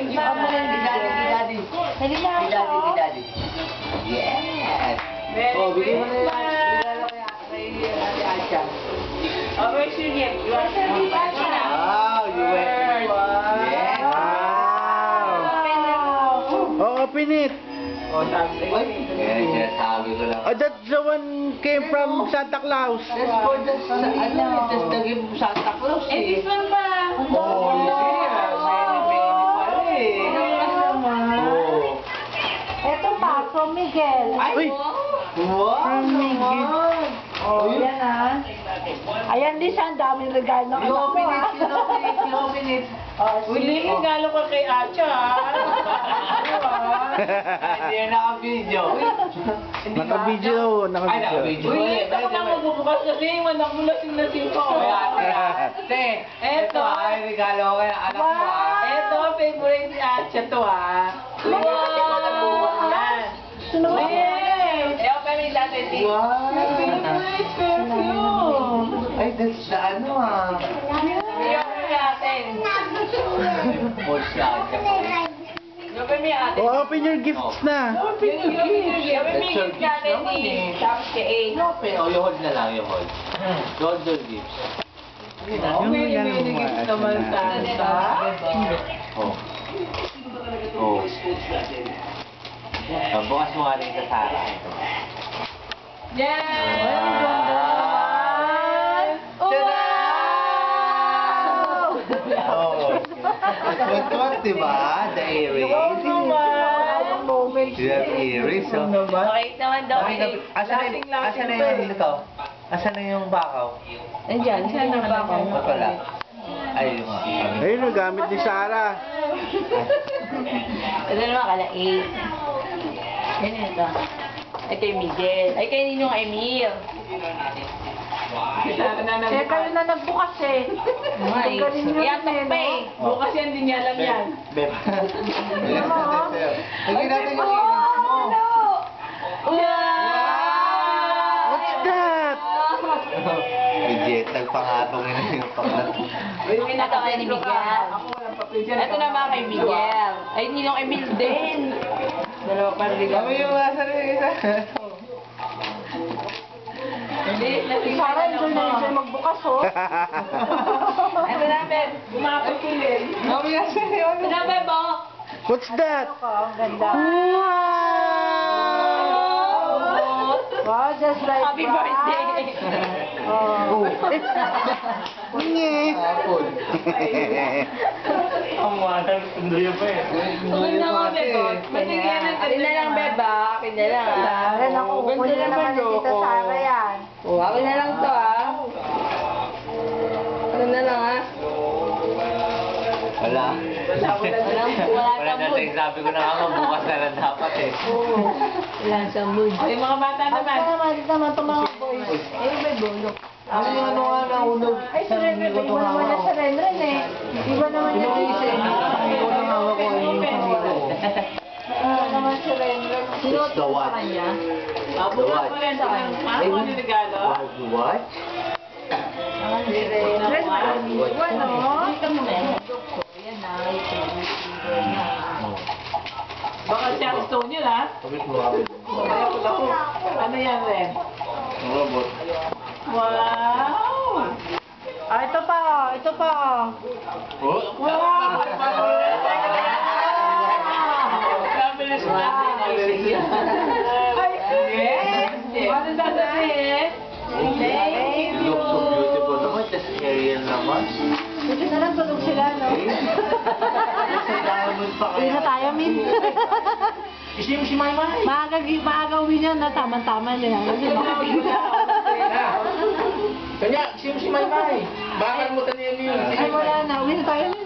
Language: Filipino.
Daddy. Daddy. Yes. Oh, bigyan mo na yan. Regalo kay Ate Acha. Oh, where's your gift? You want to be Acha? Wow, you went. Yes. Oh, open it. Oh, sabi ko. Yes, sabi ko lang. Oh, that the one came from Santa Claus. That's for the, that's the gift of Santa Claus Eh, this one pa. Oh, yeah. Baby pala eh. Oh. Ito pa, from Miguel. Uy, Wow. from Miguel. Oh, yan ah. Ayan din siya, ang daming regalo ng anak ko ah. You open it. Uli, regalo ko kay Acha. Hindi na naka-video. Naka-video, Ay, naka-video. naka-video. Uli, ito ko na magbubukas kasi anak mo lasing-lasing ko. Ate, eto ay regalo ko kay anak mo ah. Ito, favorite ni Acha to ah. Wow. Yan. Sunod. Yes! Eh, open mo yung dati, T. Wow. Favorite perfume. Ay, that's the ano ah. Iyon mo natin. Open mo yung atin. Oh, open your gifts na. Open mo yung gift natin, T. Tapos kay A. Open. Oh, you hold na lang, you hold. You hold your gifts. Oh, may gift naman Santa. Oh. Oh. Bukas mo nga rin sa Sarah. Yes! Oh. What, diba? The earrings. You have earrings, oh. Okay naman daw. Asan na yung ito? Asan na yung bakaw? Nandiyan, siya na ba ako? Ito pala. Ay, yung Ayun, ang gamit ni Sarah. Ito naman kala 8. Yan ito. Ay kay Miguel. Ay kay Ninong Emil. Eh, kayo na nagbukas eh. Ay, Galing nyo yan rin, pa eh. Bukas yan, din niya alam yan. Beb. Lagyan natin yung earrings mo. What's that? Legit, nagpangatong yun yung paklat. Yung ito kay ni Miguel. Ito naman kay Miguel. Ay, Ninong Emil din. Dalawa pa rin. Kami yung nasa rin isa. Hindi, Si Sarah, enjoy na enjoy magbukas oh. Ito na, Beb. Umapot ko din. Kami nasa rin. Ito na, Beb, oh. What's that? Ang ganda. Wow! Wow, just like Happy that. birthday. Oh. Nye. Apple. Ang mahal, sunduyo pa eh. Huwag naman, Beb, oh. Matigyan na Akin na lang, Beb, ah. Akin na lang, ah. Ren, ako, kukunin na naman ni Tita Sarah yan. Oh, akin na lang to, ah. Akin na lang, ah. Wala. Wala na mood. sabi ko na nga, bukas na lang dapat eh. Wala sa mood. Ay, mga bata At naman. naman itong mga boys. Eh, may bulok. Ano yung ano nga na unog? Ay, si Ren, iba naman na si Ren eh. Iba naman yung isa. Ikaw lang hawak ko yung sarili ko. Iba naman si Ren. It's the watch. Bukas mo rin sa kanya. Ano ang regalo? The watch? Si Ren. Ren, maraming iwan, no? Baka siya gusto niyo, ha? Kapit mo ako. Ano yan, Ren? Ang robot. Wow! Ah, ito pa, oh. Ito pa, oh. Oh? Wow! Fabulous natin. Ay, yes! Ano sasabihin? Thank You you! look so beautiful naman. Tas Ariel naman. Buti na lang tulog sila, no? Sa diamond pa Uwi kaya. na tayo, Min. Isi mo si Maymay. Maaga uwi niya na tama-tama nila. Kanya, isi mo si Maymay. Bakal mo tanin yun. Ay, wala na. Uwi na tayo, Min.